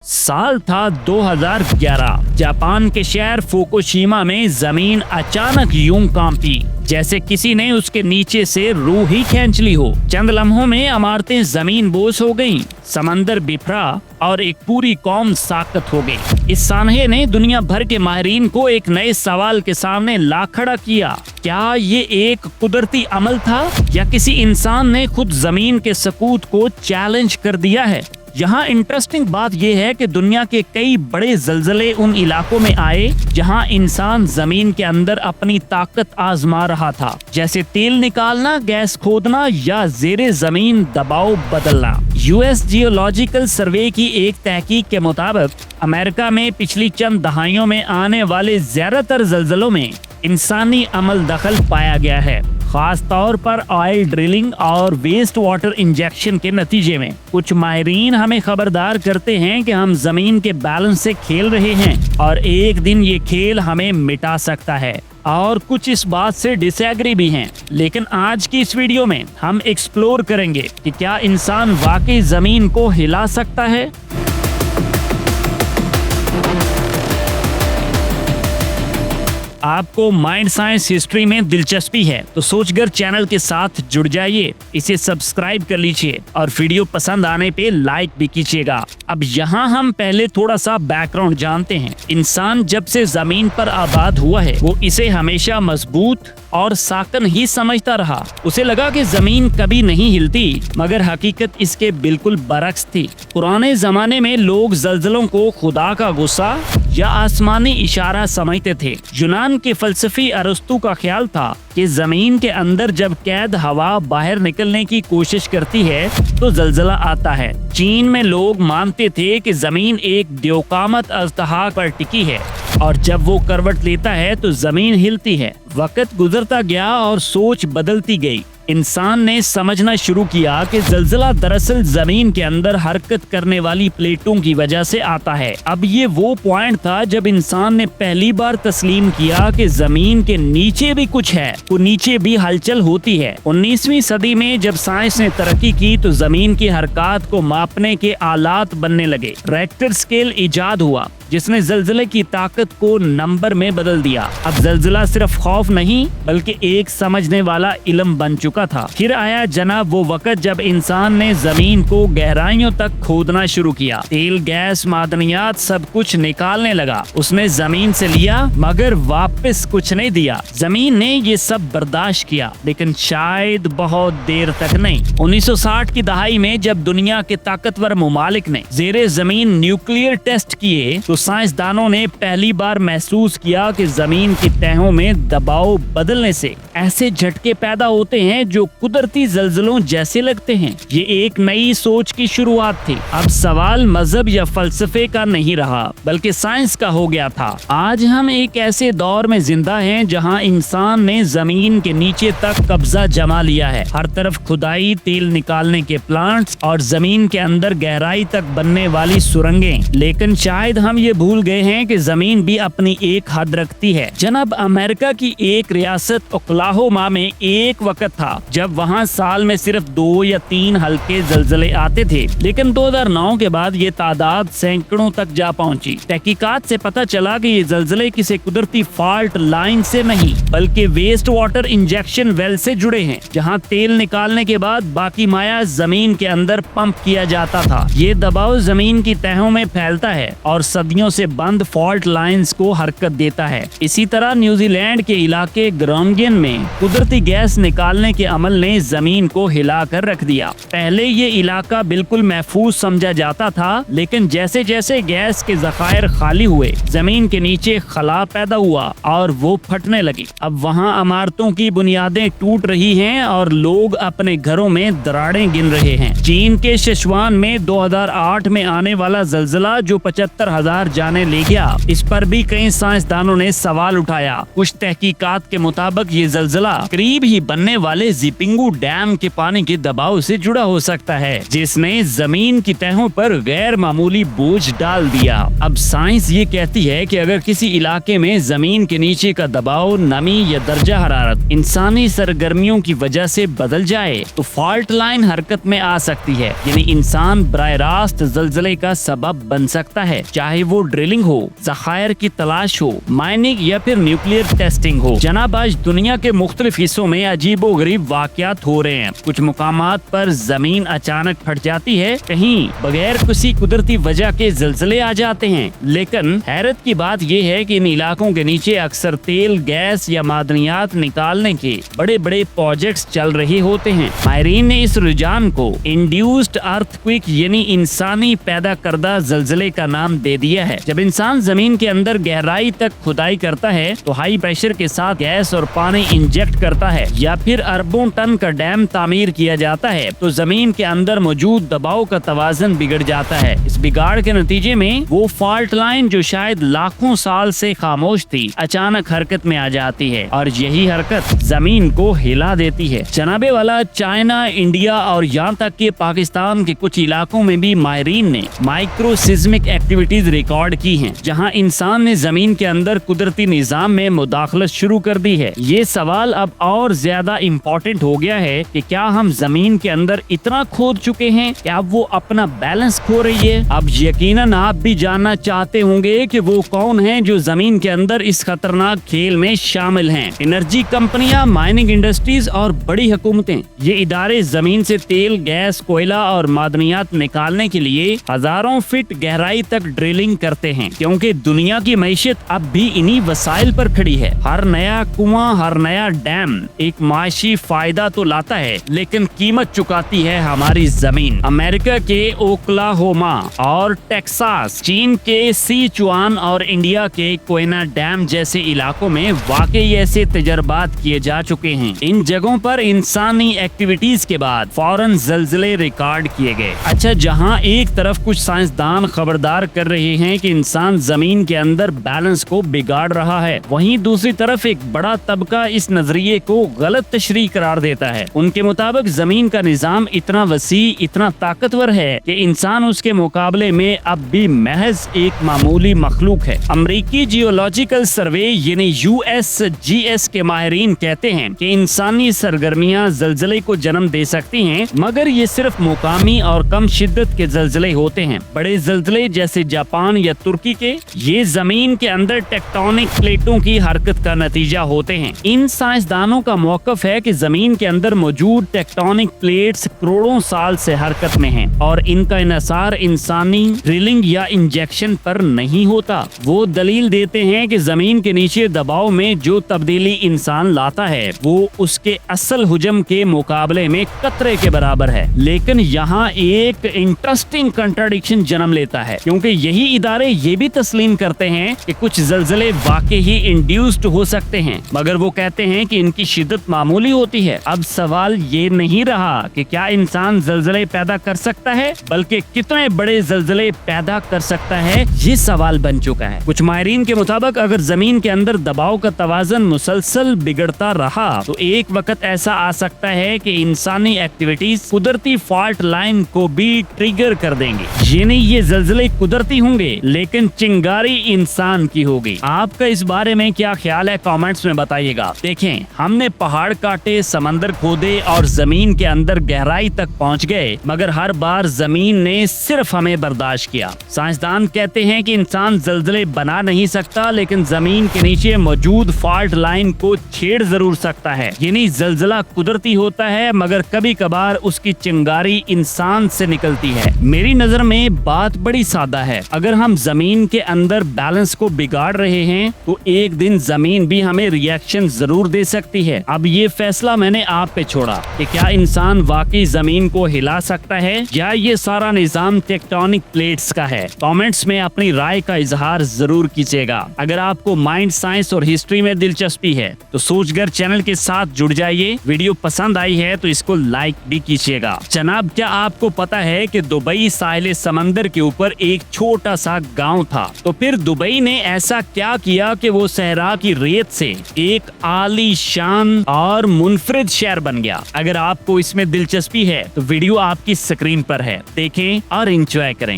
साल था 2011। जापान के शहर फुकुशिमा में जमीन अचानक यूं कांपी जैसे किसी ने उसके नीचे से रूह ही खींच ली हो। चंद लम्हों में इमारतें जमीन बोस हो गईं, समंदर बिखरा और एक पूरी कौम साकत हो गई। इस सानहे ने दुनिया भर के माहिरीन को एक नए सवाल के सामने ला खड़ा किया। क्या ये एक कुदरती अमल था या किसी इंसान ने खुद जमीन के सकूत को चैलेंज कर दिया है? यहाँ इंटरेस्टिंग बात यह है कि दुनिया के कई बड़े ज़लज़ले उन इलाकों में आए जहाँ इंसान जमीन के अंदर अपनी ताकत आजमा रहा था, जैसे तेल निकालना, गैस खोदना या जेरे जमीन दबाव बदलना। यूएस जियोलॉजिकल सर्वे की एक तहकीक के मुताबिक अमेरिका में पिछली चंद दहाइयों में आने वाले ज्यादातर ज़लज़लों में इंसानी अमल दखल पाया गया है, खास तौर पर ऑयल ड्रिलिंग और वेस्ट वाटर इंजेक्शन के नतीजे में। कुछ माहिरीन हमें खबरदार करते हैं कि हम जमीन के बैलेंस से खेल रहे हैं और एक दिन ये खेल हमें मिटा सकता है, और कुछ इस बात से डिसएग्री भी हैं। लेकिन आज की इस वीडियो में हम एक्सप्लोर करेंगे कि क्या इंसान वाकई जमीन को हिला सकता है। आपको माइंड साइंस हिस्ट्री में दिलचस्पी है तो सोचकर चैनल के साथ जुड़ जाइए, इसे सब्सक्राइब कर लीजिए और वीडियो पसंद आने पे लाइक भी कीजिएगा। अब यहाँ हम पहले थोड़ा सा बैकग्राउंड जानते हैं। इंसान जब से जमीन पर आबाद हुआ है वो इसे हमेशा मजबूत और साकन ही समझता रहा। उसे लगा कि जमीन कभी नहीं हिलती, मगर हकीकत इसके बिल्कुल बरक्स थी। पुराने जमाने में लोग ज़लज़लों को खुदा का गुस्सा या आसमानी इशारा समझते थे। यूनान के फलसफी अरस्तु का ख्याल था कि जमीन के अंदर जब कैद हवा बाहर निकलने की कोशिश करती है तो ज़लज़ला आता है। चीन में लोग मानते थे कि जमीन एक द्योकामत अज़्तहा पर टिकी है और जब वो करवट लेता है तो जमीन हिलती है। वक्त गुजरता गया और सोच बदलती गई। इंसान ने समझना शुरू किया कि ज़लज़ला दरअसल जमीन के अंदर हरकत करने वाली प्लेटों की वजह से आता है। अब ये वो पॉइंट था जब इंसान ने पहली बार तस्लीम किया कि जमीन के नीचे भी कुछ है, तो नीचे भी हलचल होती है। 19वीं सदी में जब साइंस ने तरक्की की तो जमीन की हरकत को मापने के आलात बनने लगे। रेक्टर स्केल इजाद हुआ जिसने ज़लज़ले की ताकत को नंबर में बदल दिया। अब ज़लज़ला सिर्फ खौफ नहीं बल्कि एक समझने वाला इल्म बन चुका था। फिर आया जनाब वो वक्त जब इंसान ने जमीन को गहराइयों तक खोदना शुरू किया। तेल, गैस, मादनियात सब कुछ निकालने लगा। उसने जमीन से लिया मगर वापस कुछ नहीं दिया। जमीन ने ये सब बर्दाश्त किया लेकिन शायद बहुत देर तक नहीं। 1960 की दहाई में जब दुनिया के ताकतवर मुमालिक ने जेरे जमीन न्यूक्लियर टेस्ट किए तो साइंसदानों ने पहली बार महसूस किया कि जमीन की तहों में दबाव बदलने से ऐसे झटके पैदा होते हैं जो कुदरती ज़लज़लों जैसे लगते हैं। ये एक नई सोच की शुरुआत थी। अब सवाल मजहब या फलसफे का नहीं रहा बल्कि साइंस का हो गया था। आज हम एक ऐसे दौर में जिंदा हैं जहां इंसान ने जमीन के नीचे तक कब्जा जमा लिया है। हर तरफ खुदाई, तेल निकालने के प्लांट्स और जमीन के अंदर गहराई तक बनने वाली सुरंगें। लेकिन शायद हम ये भूल गए हैं कि जमीन भी अपनी एक हद रखती है। जनाब अमेरिका की एक रियासत ओक्लाहोमा में एक वक्त था जब वहां साल में सिर्फ 2 या 3 हल्के ज़लज़ले आते थे, लेकिन 2009 के बाद ये तादाद सैकड़ों तक जा पहुंची। तहकीकात से पता चला कि ये ज़लज़ले किसी कुदरती फॉल्ट लाइन से नहीं बल्कि वेस्ट वाटर इंजेक्शन वेल से जुड़े हैं, जहां तेल निकालने के बाद बाकी माया जमीन के अंदर पंप किया जाता था। ये दबाव जमीन की तहों में फैलता है और सदियों से बंद फॉल्ट लाइंस को हरकत देता है। इसी तरह न्यूजीलैंड के इलाके ग्रोनिंगन में कुदरती गैस निकालने के अमल ने जमीन को हिलाकर रख दिया। पहले ये इलाका बिल्कुल महफूज समझा जाता था, लेकिन जैसे जैसे गैस के ज़खायर खाली हुए जमीन के नीचे खला पैदा हुआ और वो फटने लगी। अब वहाँ इमारतों की बुनियादें टूट रही हैं और लोग अपने घरों में दरारें गिन रहे हैं। चीन के सिचुआन में 2008 में आने वाला ज़लज़ला जो 75,000 जाने ले गया, इस पर भी कई साइंसदानों ने सवाल उठाया। कुछ तहकीकात के मुताबिक ये जलजला करीब ही बनने वाले जिपिंगू डैम के पानी के दबाव से जुड़ा हो सकता है, जिसने जमीन की तहों पर गैर मामूली बोझ डाल दिया। अब साइंस ये कहती है कि अगर किसी इलाके में जमीन के नीचे का दबाव, नमी या दर्जा हरारत इंसानी सरगर्मियों की वजह से बदल जाए तो फॉल्ट लाइन हरकत में आ सकती है, यानी इंसान बराह रास्त जलजले का सबब बन सकता है, चाहे वो ड्रिलिंग हो, ज़खायर की तलाश हो, माइनिंग या फिर न्यूक्लियर टेस्टिंग हो। जनाब, आज दुनिया के मुख्तलिफ हिस्सों में अजीबो गरीब वाक़यात हो रहे हैं। कुछ मुकामात पर जमीन अचानक फट जाती है, कहीं बगैर किसी कुदरती वजह के जलजले आ जाते हैं। लेकिन हैरत की बात यह है कि इन इलाकों के नीचे अक्सर तेल, गैस या मादनियात निकालने के बड़े बड़े प्रोजेक्ट्स चल रहे होते हैं। माहिरीन ने इस रुझान को इंड्यूस्ड अर्थक्वेक यानी इंसानी पैदा करदा जलजले का नाम दे दिया है। जब इंसान जमीन के अंदर गहराई तक खुदाई करता है तो हाई प्रेशर के साथ गैस और पानी इंजेक्ट करता है, या फिर अरबों टन का डैम तामीर किया जाता है तो जमीन के अंदर मौजूद दबाव का तवाज़ुन बिगड़ जाता है। इस बिगाड़ के नतीजे में वो फॉल्ट लाइन जो शायद लाखों साल से खामोश थी, अचानक हरकत में आ जाती है और यही हरकत जमीन को हिला देती है। जनाबे वाला, चाइना, इंडिया और यहाँ तक कि पाकिस्तान के कुछ इलाकों में भी माहिरीन ने माइक्रो सिस्मिक एक्टिविटीज रिकॉर्ड की हैं, जहां इंसान ने जमीन के अंदर कुदरती निजाम में मुदाखलत शुरू कर दी है। ये सवाल अब और ज्यादा इम्पोर्टेंट हो गया है कि क्या हम जमीन के अंदर इतना खोद चुके हैं कि अब वो अपना बैलेंस खो रही है। अब यकीनन आप भी जानना चाहते होंगे कि वो कौन है जो जमीन के अंदर इस खतरनाक खेल में शामिल हैं। एनर्जी कंपनियां, माइनिंग इंडस्ट्रीज और बड़ी हुकूमतें, ये इदारे जमीन से तेल, गैस, कोयला और मादनियात निकालने के लिए हजारों फीट गहराई तक ड्रिलिंग करते हैं, क्योंकि दुनिया की मईशत अब भी इन्हीं वसाइल पर खड़ी है। हर नया कुआं, हर नया डैम एक माशी फायदा तो लाता है, लेकिन कीमत चुकाती है हमारी जमीन। अमेरिका के ओक्लाहोमा और टेक्सास, चीन के सिचुआन और इंडिया के कोयना डैम जैसे इलाकों में वाकई ऐसे तजर्बात किए जा चुके हैं। इन जगहों पर इंसानी एक्टिविटीज के बाद फौरन जलजले रिकॉर्ड किए गए। अच्छा, जहां एक तरफ कुछ साइंसदान खबरदार कर रहे हैं कि इंसान जमीन के अंदर बैलेंस को बिगाड़ रहा है, वहीं दूसरी तरफ एक बड़ा तबका इस नजरिए को गलत तशरीह करार देता है। उनके मुताबिक जमीन का निजाम इतना वसी, इतना ताकतवर है कि इंसान उसके मुकाबले में अब भी महज एक मामूली मखलूक है। अमेरिकी जियोलॉजिकल सर्वे यानी USGS के माहिरीन कहते हैं कि इंसानी सरगर्मियां जलजले को जन्म दे सकती हैं, मगर ये सिर्फ मुकामी और कम शिद्दत के जलजले होते हैं। बड़े जलजले जैसे जापान या तुर्की के, ये जमीन के अंदर टेक्टोनिक प्लेटों की हरकत का नतीजा होते हैं। इन साइंसदानों का मौकफ है कि जमीन के अंदर मौजूद टेक्टोनिक प्लेट्स करोड़ों साल से हरकत में हैं और इनका इन्हिसार इंसानी ड्रिलिंग या इंजेक्शन पर नहीं होता। वो दलील देते हैं कि जमीन के नीचे दबाव में जो तब्दीली इंसान लाता है वो उसके असल हुजम के मुकाबले में कतरे के बराबर है। लेकिन यहाँ एक इंटरेस्टिंग कंट्राडिक्शन जन्म लेता है, क्योंकि यही इदारे ये भी तस्लीम करते हैं कि कुछ जलजले वाकई ही इंड्यूस्ड हो सकते हैं, मगर वो कहते हैं कि इनकी शिद्दत मामूली होती है। अब सवाल ये नहीं रहा कि क्या इंसान जलजले पैदा कर सकता है, बल्कि कितने बड़े जलजले पैदा कर सकता है, ये सवाल बन चुका है। कुछ माहिरीन के मुताबिक अगर जमीन के अंदर दबाव का तवाज़ुन मुसलसल बिगड़ता रहा तो एक वक्त ऐसा आ सकता है कि इंसानी एक्टिविटीज कुदरती फॉल्ट लाइन को भी ट्रिगर कर देंगे। ये नहीं, ये जलजले कुदरती होंगे, लेकिन चिंगारी इंसान की होगी। आपका इस बारे में क्या ख्याल है, कमेंट्स में बताइएगा। देखें, हमने पहाड़ काटे, समंदर खोदे और जमीन के अंदर गहराई तक पहुंच गए, मगर हर बार जमीन ने सिर्फ हमें बर्दाश्त किया। साइंसदान कहते हैं कि इंसान जलजले बना नहीं सकता, लेकिन जमीन के नीचे मौजूद फॉल्ट लाइन को छेड़ जरूर सकता है। यानी जलजला कुदरती होता है, मगर कभी कभार उसकी चिंगारी इंसान से निकलती है। मेरी नजर में बात बड़ी सादा है। अगर हम जमीन के अंदर बैलेंस को बिगाड़ रहे हैं तो एक दिन जमीन भी हमें रिएक्शन जरूर दे सकती है। अब ये फैसला मैंने आप पे छोड़ा कि क्या इंसान वाकई जमीन को हिला सकता है या ये सारा निजाम टेक्टोनिक प्लेट्स का है। कमेंट्स में अपनी राय का इजहार जरूर कीजिएगा। अगर आपको माइंड, साइंस और हिस्ट्री में दिलचस्पी है तो सोचगर चैनल के साथ जुड़ जाइए। वीडियो पसंद आई है तो इसको लाइक भी कीजिएगा। जनाब, क्या आपको पता है कि दुबई साहिल समंदर के ऊपर एक छोटा सा सा गांव था। तो फिर दुबई ने ऐसा क्या किया कि वो सहरा की रेत से एक आलीशान और मुनफरिद शहर बन गया। अगर आपको इसमें दिलचस्पी है तो वीडियो आपकी स्क्रीन पर है, देखें और एंजॉय करें।